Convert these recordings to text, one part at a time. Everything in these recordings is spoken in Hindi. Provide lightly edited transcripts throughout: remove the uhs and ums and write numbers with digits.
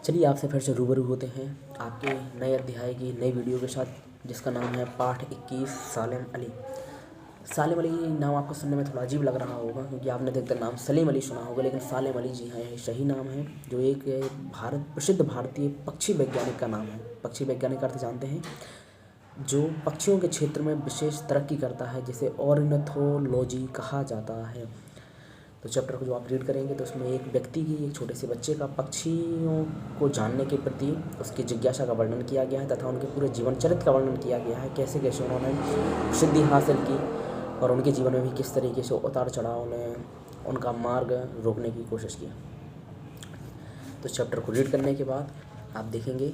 चलिए आपसे फिर से रूबरू होते हैं आपके नए अध्याय की नई वीडियो के साथ, जिसका नाम है पाठ 21 सालिम अली। सालिम अली नाम आपको सुनने में थोड़ा अजीब लग रहा होगा, क्योंकि आपने अधिकतर नाम सलीम अली सुना होगा, लेकिन सालिम अली जी हाँ ये सही नाम है, जो एक प्रसिद्ध भारतीय पक्षी वैज्ञानिक का नाम है। पक्षी वैज्ञानिक अर्थ जानते हैं, जो पक्षियों के क्षेत्र में विशेष तरक्की करता है, जिसे ऑर्निथोलॉजी कहा जाता है। तो चैप्टर को जो आप रीड करेंगे तो उसमें एक व्यक्ति की, एक छोटे से बच्चे का पक्षियों को जानने के प्रति उसकी जिज्ञासा का वर्णन किया गया है, तथा उनके पूरे जीवन चरित्र का वर्णन किया गया है, कैसे कैसे उन्होंने सिद्धि हासिल की और उनके जीवन में भी किस तरीके से उतार चढ़ाव ने उनका मार्ग रोकने की कोशिश की। तो चैप्टर को रीड करने के बाद आप देखेंगे,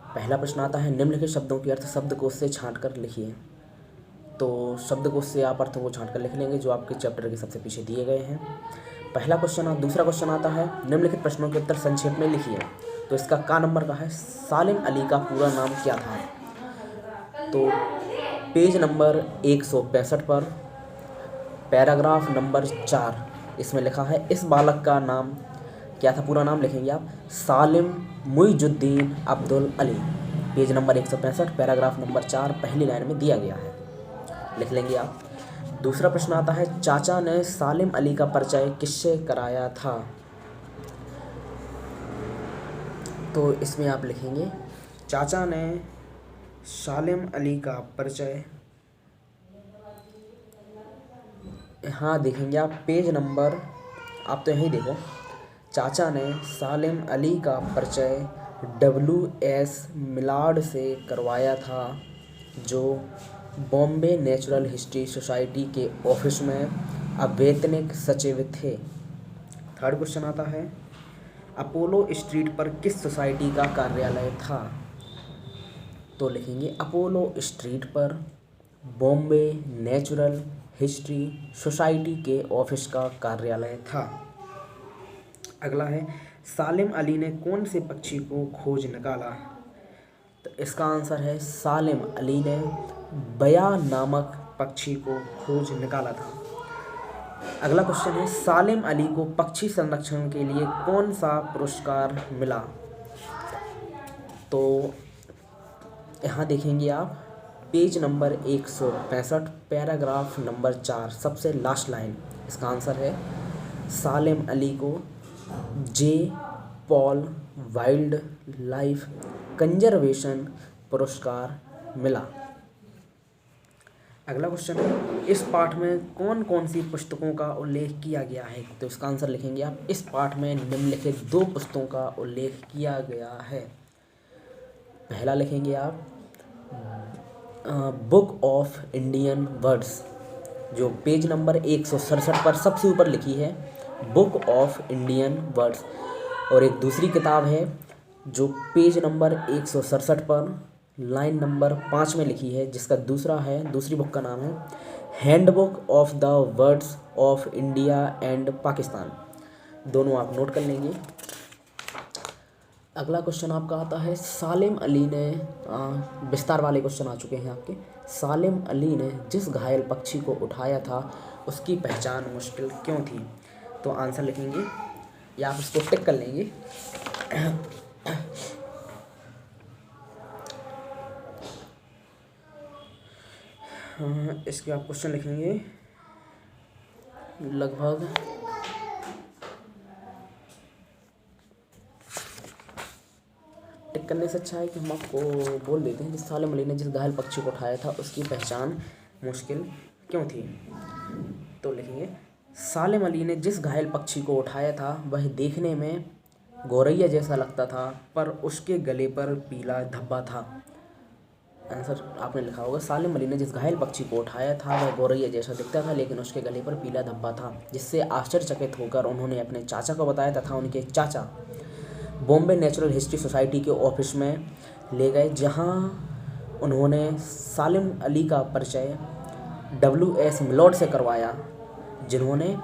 पहला प्रश्न आता है, निम्नलिखित शब्दों के अर्थ शब्दकोश से छांट कर लिखिए। तो शब्दकोश से आप अर्थ वो छांट कर लिख लेंगे जो आपके चैप्टर के सबसे पीछे दिए गए हैं। पहला क्वेश्चन। दूसरा क्वेश्चन आता है, निम्नलिखित प्रश्नों के उत्तर संक्षेप में लिखिए। तो इसका का नंबर का है, सालिम अली का पूरा नाम क्या था। तो पेज नंबर 165 पर पैराग्राफ नंबर 4 इसमें लिखा है, इस बालक का नाम क्या था। पूरा नाम लिखेंगे आप, Salim Muizuddin Abdul Ali. Page number 165 paragraph number 4 पहली लाइन में दिया गया है, लिख लेंगे आप। दूसरा प्रश्न आता है, चाचा ने सालिम अली का परिचय किससे कराया था। तो इसमें आप लिखेंगे, चाचा ने सालिम अली का परिचय, हाँ देखेंगे आप पेज नंबर, आप तो यहीं देखो, चाचा ने सालिम अली का परिचय WS मिलार्ड से करवाया था, जो बॉम्बे नेचुरल हिस्ट्री सोसाइटी के ऑफिस में अवैतनिक सचिव थे। थर्ड क्वेश्चन आता है, अपोलो स्ट्रीट पर किस सोसाइटी का कार्यालय था। तो लिखेंगे, अपोलो स्ट्रीट पर बॉम्बे नेचुरल हिस्ट्री सोसाइटी के ऑफिस का कार्यालय था। अगला है, सालिम अली ने कौन से पक्षी को खोज निकाला। तो इसका आंसर है, सालिम अली ने बया नामक पक्षी को खोज निकाला था। अगला क्वेश्चन है, सालिम अली को पक्षी संरक्षण के लिए कौन सा पुरस्कार मिला। तो यहाँ देखेंगे आप पेज नंबर 165 पैराग्राफ नंबर 4 सबसे लास्ट लाइन, इसका आंसर है, सालिम अली को जे पॉल वाइल्ड लाइफ कंजर्वेशन पुरस्कार मिला। अगला क्वेश्चन है, इस पाठ में कौन कौन सी पुस्तकों का उल्लेख किया गया है। तो इसका आंसर लिखेंगे आप, इस पाठ में निम्नलिखित 2 पुस्तकों का उल्लेख किया गया है। पहला लिखेंगे आप, बुक ऑफ इंडियन वर्ड्स, जो पेज नंबर 167 पर सबसे ऊपर लिखी है, बुक ऑफ इंडियन वर्ड्स। और एक दूसरी किताब है जो पेज नंबर 167 पर लाइन नंबर 5 में लिखी है, जिसका दूसरी बुक का नाम है, handbook of the words of India and Pakistan. दोनों आप नोट कर लेंगे। अगला क्वेश्चन आपका आता है, सालिम अली ने, विस्तार वाले क्वेश्चन आ चुके हैं आपके। सालिम अली ने जिस घायल पक्षी को उठाया था उसकी पहचान मुश्किल क्यों थी। तो आंसर लिखेंगे या आप इसको टिक कर लेंगे। इसके आप क्वेश्चन लिखेंगे लगभग टिक करने से अच्छा है कि हम आपको बोल देते हैं कि सालिम अली ने जिस घायल पक्षी को उठाया था उसकी पहचान मुश्किल क्यों थी। तो लिखेंगे, सालिम अली ने जिस घायल पक्षी को उठाया था वह देखने में गौरैया जैसा लगता था, पर उसके गले पर पीला धब्बा था। आंसर आपने लिखा होगा, सालिम अली ने जिस घायल पक्षी को उठाया था वह गौरैया जैसा दिखता था, लेकिन उसके गले पर पीला धब्बा था, जिससे आश्चर्यचकित होकर उन्होंने अपने चाचा को बताया, तथा उनके चाचा बॉम्बे नेचुरल हिस्ट्री सोसाइटी के ऑफिस में ले गए, जहां उन्होंने सालिम अली का परिचय WS मिलॉर्ड से करवाया, जिन्होंने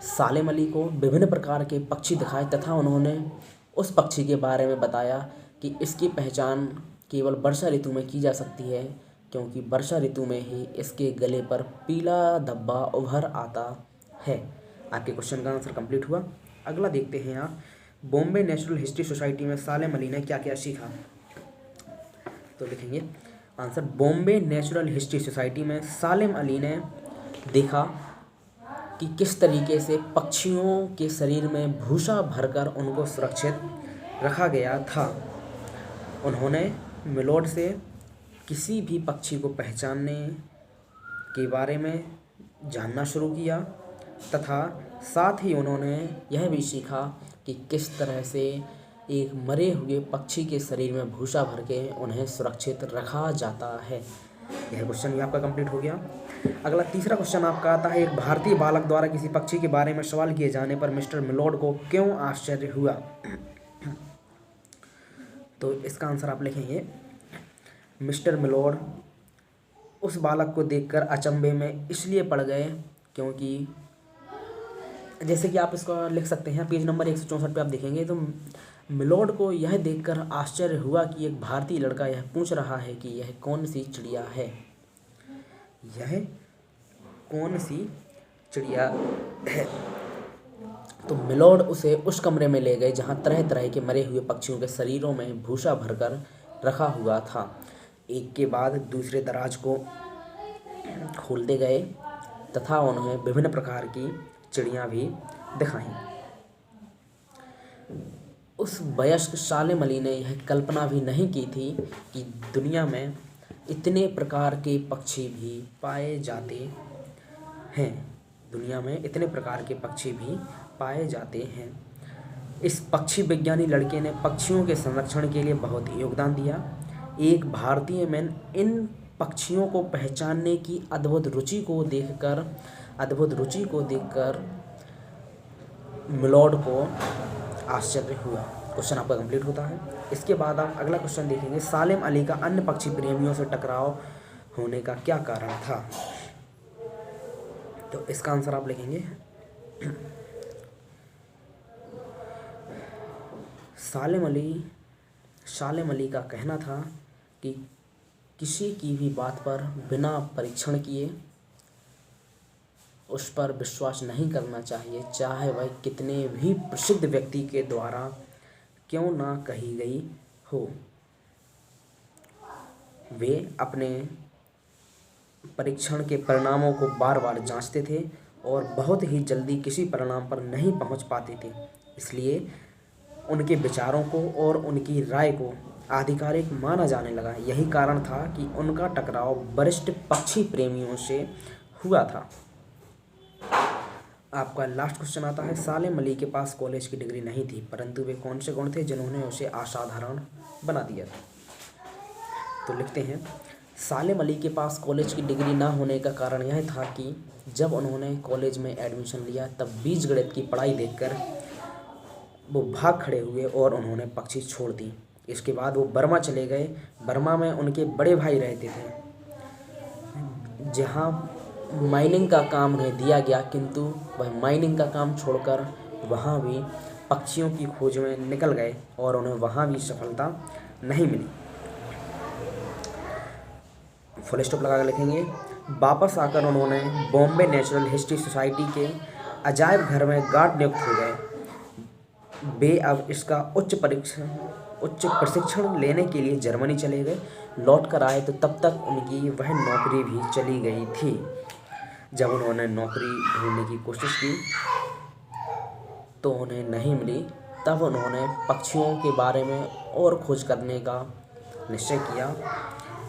सालिम अली को विभिन्न प्रकार के पक्षी दिखाए, तथा उन्होंने उस पक्षी के बारे में बताया कि इसकी पहचान केवल वर्षा ऋतु में की जा सकती है, क्योंकि वर्षा ऋतु में ही इसके गले पर पीला धब्बा उभर आता है। आपके क्वेश्चन का आंसर कंप्लीट हुआ। अगला देखते हैं आप, बॉम्बे नेचुरल हिस्ट्री सोसाइटी में सालेम अली ने क्या क्या सीखा? तो लिखेंगे answer, Bombay natural history society में सालेम अली ने देखा कि किस तरीके से पक्षियों के शरीर में भूसा भरकर उनको सुरक्षित रखा गया था। उन्होंने मिलोड से किसी भी पक्षी को पहचानने के बारे में जानना शुरू किया तथा साथ ही उन्होंने यह भी सीखा कि किस तरह से एक मरे हुए पक्षी के शरीर में भूसा भर के उन्हें सुरक्षित रखा जाता है। यह क्वेश्चन भी आपका कंप्लीट हो गया। अगला तीसरा क्वेश्चन आपका आता है, एक भारतीय बालक द्वारा किसी पक्षी के बारे में सवाल किए जाने पर मिस्टर मिलोड को क्यों आश्चर्य हुआ? तो इसका आंसर आप लिखेंगे, मिस्टर मिलोड उस बालक को देखकर अचंभे में इसलिए पड़ गए क्योंकि जैसे कि आप इसको लिख सकते हैं, पेज नंबर 164 पे आप देखेंगे तो मिलोड को यह देखकर आश्चर्य हुआ कि एक भारतीय लड़का यह पूछ रहा है कि यह कौन सी चिड़िया है, यह कौन सी चिड़िया है। तो मिलोड उसे उस कमरे में ले गए जहां तरह तरह के मरे हुए पक्षियों के शरीरों में भूसा भरकर रखा हुआ था। एक के बाद दूसरे दराज को खोलते गए तथा उन्हें विभिन्न प्रकार की चिड़ियाँ भी दिखाईं। उस वयस्क सालेम अली ने यह कल्पना भी नहीं की थी कि दुनिया में इतने प्रकार के पक्षी भी पाए जाते हैं, दुनिया में इतने प्रकार के पक्षी भी पाए जाते हैं। इस पक्षी विज्ञानी लड़के ने पक्षियों के संरक्षण के लिए बहुत ही योगदान दिया। एक भारतीय में इन पक्षियों को पहचानने की अद्भुत रुचि को देखकर मिलोड को आश्चर्य हुआ। क्वेश्चन आपका कंप्लीट होता है। इसके बाद आप अगला क्वेश्चन देखेंगे, सालेम अली का अन्य पक्षी प्रेमियों से टकराव होने का क्या कारण था? तो इसका आंसर आप लिखेंगे, सालेम अली का कहना था कि किसी की भी बात पर बिना परीक्षण किए उस पर विश्वास नहीं करना चाहिए, चाहे वह कितने भी प्रसिद्ध व्यक्ति के द्वारा क्यों ना कही गई हो। वे अपने परीक्षण के परिणामों को बार बार जांचते थे और बहुत ही जल्दी किसी परिणाम पर नहीं पहुंच पाते थे, इसलिए उनके विचारों को और उनकी राय को आधिकारिक माना जाने लगा। यही कारण था कि उनका टकराव वरिष्ठ पक्षी प्रेमियों से हुआ था। आपका लास्ट क्वेश्चन आता है, सालेम अली के पास कॉलेज की डिग्री नहीं थी, परंतु वे कौन से गुण थे जिन्होंने उसे असाधारण बना दिया? तो लिखते हैं, सालेम अली के पास कॉलेज की डिग्री ना होने का कारण यह था कि जब उन्होंने कॉलेज में एडमिशन लिया तब बीजगणित की पढ़ाई देखकर वो भाग खड़े हुए और उन्होंने पक्षी छोड़ दी। इसके बाद वो बर्मा चले गए। बर्मा में उनके बड़े भाई रहते थे, जहाँ माइनिंग का काम उन्हें दिया गया, किंतु वह माइनिंग का काम छोड़कर वहाँ भी पक्षियों की खोज में निकल गए और उन्हें वहाँ भी सफलता नहीं मिली। फुल स्टॉप लगा कर लिखेंगे, वापस आकर उन्होंने बॉम्बे नेचुरल हिस्ट्री सोसाइटी के अजायब घर में गार्ड नियुक्त हो गए। वे अब इसका उच्च प्रशिक्षण लेने के लिए जर्मनी चले गए। लौट कर आए तो तब तक उनकी वह नौकरी भी चली गई थी। जब उन्होंने नौकरी ढूंढने की कोशिश की तो उन्हें नहीं मिली। तब उन्होंने पक्षियों के बारे में और खोज करने का निश्चय किया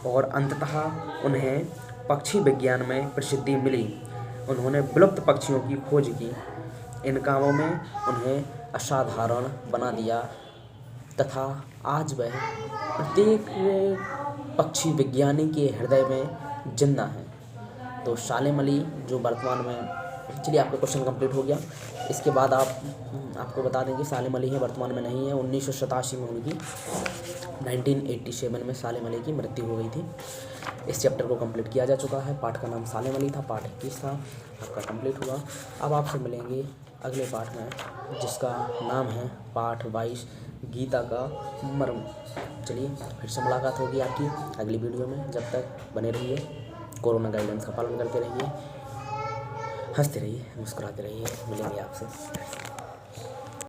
और अंततः उन्हें पक्षी विज्ञान में प्रसिद्धि मिली। उन्होंने विलुप्त पक्षियों की खोज की। इन कामों में उन्हें असाधारण बना दिया तथा आज वह प्रत्येक पक्षी विज्ञानी के हृदय में जिंदा है। तो सालेम अली जो वर्तमान में, चलिए आपका क्वेश्चन कंप्लीट हो गया। इसके बाद आपको बता दें कि सालेम अली है वर्तमान में नहीं है। 1987 में उनकी 1987 में सालेम अली की मृत्यु हो गई थी। इस चैप्टर को कंप्लीट किया जा चुका है। पाठ का नाम सालेम अली था, पाठ 21 था, आपका कंप्लीट हुआ। अब आपसे मिलेंगे अगले पाठ में जिसका नाम है पाठ 22 गीता का मर्म। चलिए फिर से मुलाकात होगी आपकी अगली वीडियो में। जब तक बने रहिए, कोरोना गाइडेंस का पालन करते रहिए, हंसते रहिए, मुस्कुराते रहिए। मिलेंगे आपसे।